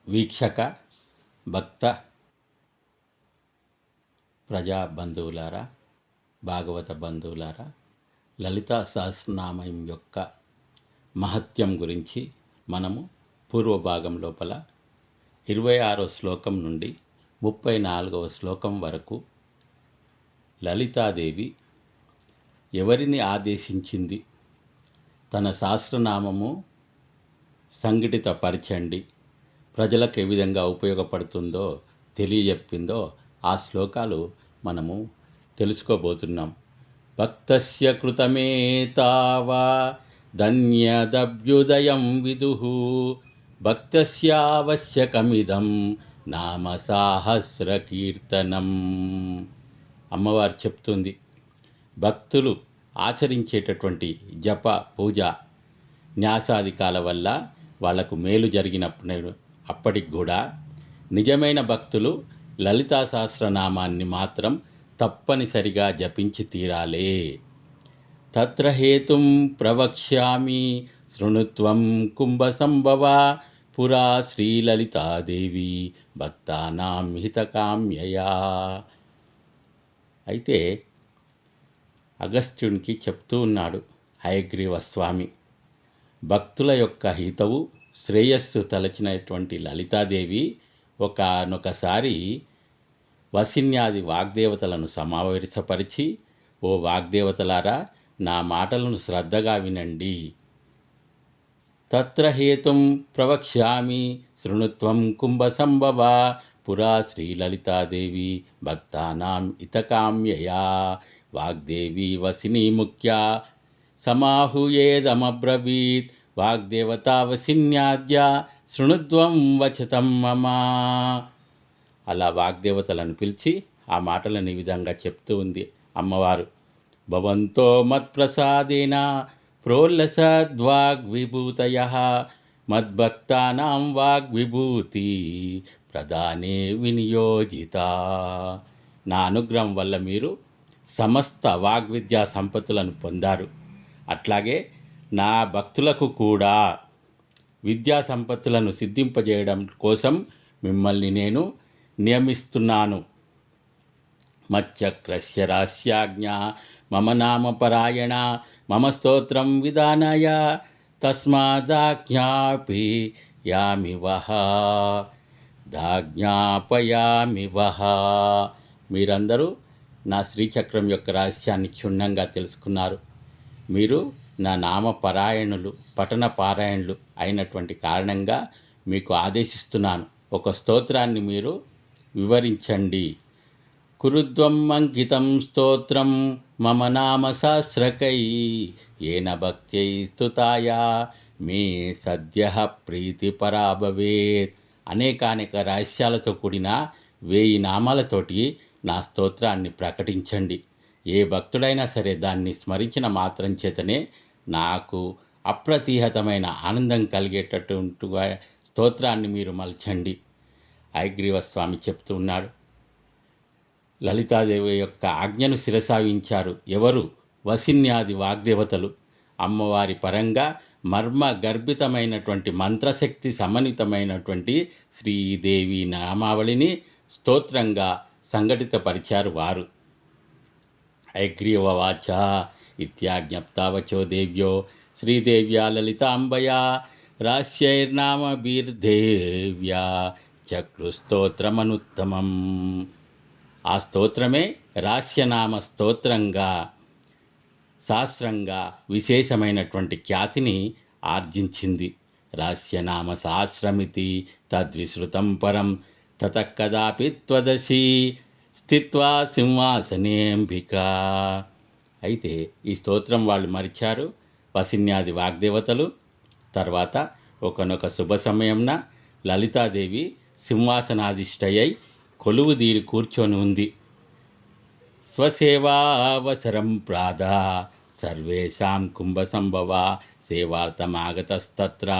వీక్షక భక్త ప్రజా బంధువులారా, భాగవత బంధువులారా, లలితా సహస్రనామం యొక్క మహత్యం గురించి మనము పూర్వభాగం లోపల 26వ శ్లోకం నుండి 34వ శ్లోకం వరకు లలితాదేవి ఎవరిని ఆదేశించింది, తన సహస్రనామము సంఘటితపరచండి, ప్రజలకు ఏ విధంగా ఉపయోగపడుతుందో తెలియజెప్పిందో ఆ శ్లోకాలు మనము తెలుసుకోబోతున్నాం. భక్తస్య కృతమేతావా ధన్యదభ్యుదయం విదుః భక్తస్యావశ్యకమిదం నామ సాహస్రకీర్తనం. అమ్మవారు చెప్తుంది, భక్తులు ఆచరించేటటువంటి జప పూజ న్యాసాధికాల వల్ల వాళ్లకు మేలు జరిగినప్పుడు అప్పటికి కూడా నిజమైన భక్తులు లలితా సహస్రనామాన్ని మాత్రం తప్పనిసరిగా జపించి తీరాలే. తత్ర హేతుం ప్రవక్ష్యామి శృణుత్వం కుంభసంభవ పురా శ్రీలలితాదేవి భక్తానాం హితకామ్యయా. అయితే అగస్త్యునికి చెప్తూ ఉన్నాడు హయగ్రీవ స్వామి, భక్తుల యొక్క హితవు శ్రేయస్సు తలచినటువంటి లలితాదేవి ఒకనొకసారి వసిన్యాది వాగ్దేవతలను సమావేశపరిచి, ఓ వాగ్దేవతలారా, నా మాటలను శ్రద్ధగా వినండి. తత్ర హేతుం ప్రవక్ష్యామి శృణుత్వం కుంభసంభవ పురా శ్రీలలితాదేవి భక్తానాం హితకామ్యయా వాగ్దేవి వసినీ ముఖ్యా సమాహుయేదమబ్రవీత్ వాగ్దేవతా వసిన్యాద్య శృణుద్వం వచతం మమ. అలా వాగ్దేవతలను పిలిచి ఆ మాటలను ఈ విధంగా చెప్తూ ఉంది అమ్మవారు. భవంతో మత్ప్రసాదేన ప్రోల్లసద్వాగ్విభూతయః మద్భక్తానాం వాగ్విభూతి ప్రదానే వినియోజిత. నా అనుగ్రహం వల్ల మీరు సమస్త వాగ్విద్యా సంపత్తులను పొందారు. అట్లాగే నా భక్తులకు కూడా విద్యా సంపత్తులను సిద్ధింపజేయడం కోసం మిమ్మల్ని నేను నియమిస్తున్నాను. మచ్చక్రస్య రాస్యాజ్ఞ మమ నామపరాయణ మమ స్తోత్రం విధానాయ తస్మాదాజ్ఞాపి యామి వహ దాజ్ఞాపయామి వహ. మీరందరూ నా శ్రీచక్రం యొక్క రహస్యాన్ని క్షుణ్ణంగా తెలుసుకున్నారు. మీరు నా నామపరాయణులు, పఠన పారాయణులు అయినటువంటి కారణంగా మీకు ఆదేశిస్తున్నాను. ఒక స్తోత్రాన్ని మీరు వివరించండి. కురుద్వం అంకితం స్తోత్రం మమ నామ సహస్రకై ఏన భక్త్యై స్తుతాయ మే సద్య ప్రీతి పరాభవేత్. అనేకానేక రహస్యాలతో కూడిన 1000 నామాలతోటి నా స్తోత్రాన్ని ప్రకటించండి. ఏ భక్తుడైనా సరే దాన్ని స్మరించిన మాత్రం చేతనే నాకు అప్రతిహతమైన ఆనందం కలిగేటట్టుగా స్తోత్రాన్ని మీరు మలచండి. హయగ్రీవ స్వామి చెప్తూ ఉన్నాడు. లలితాదేవి యొక్క ఆజ్ఞను శిరసావించారు ఎవరు? వసిన్యాది వాగ్దేవతలు. అమ్మవారి పరంగా మర్మ గర్భితమైనటువంటి మంత్రశక్తి సమన్వితమైనటువంటి శ్రీదేవి నామావళిని స్తోత్రంగా సంఘటితపరిచారు వారు. హయగ్రీవవాచ ఇత్యాజ్ఞప్తావచో దేవ్యో శ్రీదేవ్యా లలితాంబయా రాస్యైర్నామభిర్దేవ్యా చక్రుస్తోత్రమనుత్తమం. ఆ స్తోత్రమే రాస్యనామ స్తోత్రంగా శాస్త్రంగా విశేషమైనటువంటి ఖ్యాతిని ఆర్జించింది. రాస్యనామ సహస్రమితి తద్విశ్రుతం పరం తతః కదాపి త్వదసి స్థిత్వా సింహాసనేంబిక. అయితే ఈ స్తోత్రం వాళ్ళు మరిచారు వసిన్యాది వాగ్దేవతలు. తర్వాత ఒకనొక శుభ సమయంన లలితాదేవి సింహాసనాధిష్టయై కొలువుదీరి కూర్చొని ఉంది. స్వసేవావసరం ప్రాద సర్వేషాం కుంభసంభవ సేవార్థమాగతస్తత్ర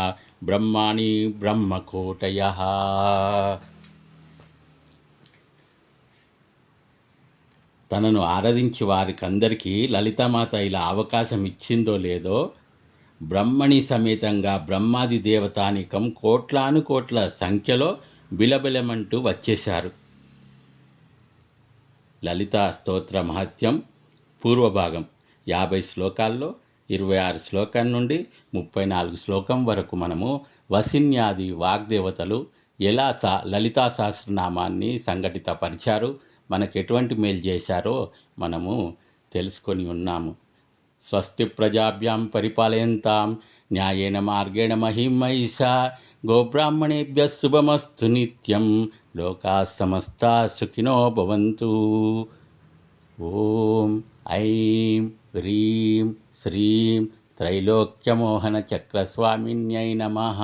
బ్రహ్మాణి బ్రహ్మకోటయః. తనను ఆరాధించి వారికందరికీ లలితామాత ఇలా అవకాశం ఇచ్చిందో లేదో బ్రహ్మణి సమేతంగా బ్రహ్మాది దేవతానికం కోట్లాను కోట్ల సంఖ్యలో బిలబిలమంటూ వచ్చేశారు. లలితా స్తోత్ర మహత్యం పూర్వభాగం 50 శ్లోకాల్లో 26 శ్లోకం నుండి 34 శ్లోకం వరకు మనము వసిన్యాది వాగ్దేవతలు ఎలా లలితా సహస్రనామాన్ని సంఘటితపరిచారు, మనకు ఎటువంటి మేలు చేశారో మనము తెలుసుకొని ఉన్నాము. స్వస్తి ప్రజాభ్యాం పరిపాలయంతాం న్యాయేన మార్గేణ మహిమహిషా గోబ్రాహ్మణేభ్యः శుభమస్తు నిత్యం లోకా సమస్తా సుఖినో భవంతు. ఓం ఐం హ్రీం శ్రీం త్రైలోక్యమోహన చక్రస్వామిన్యై నమః.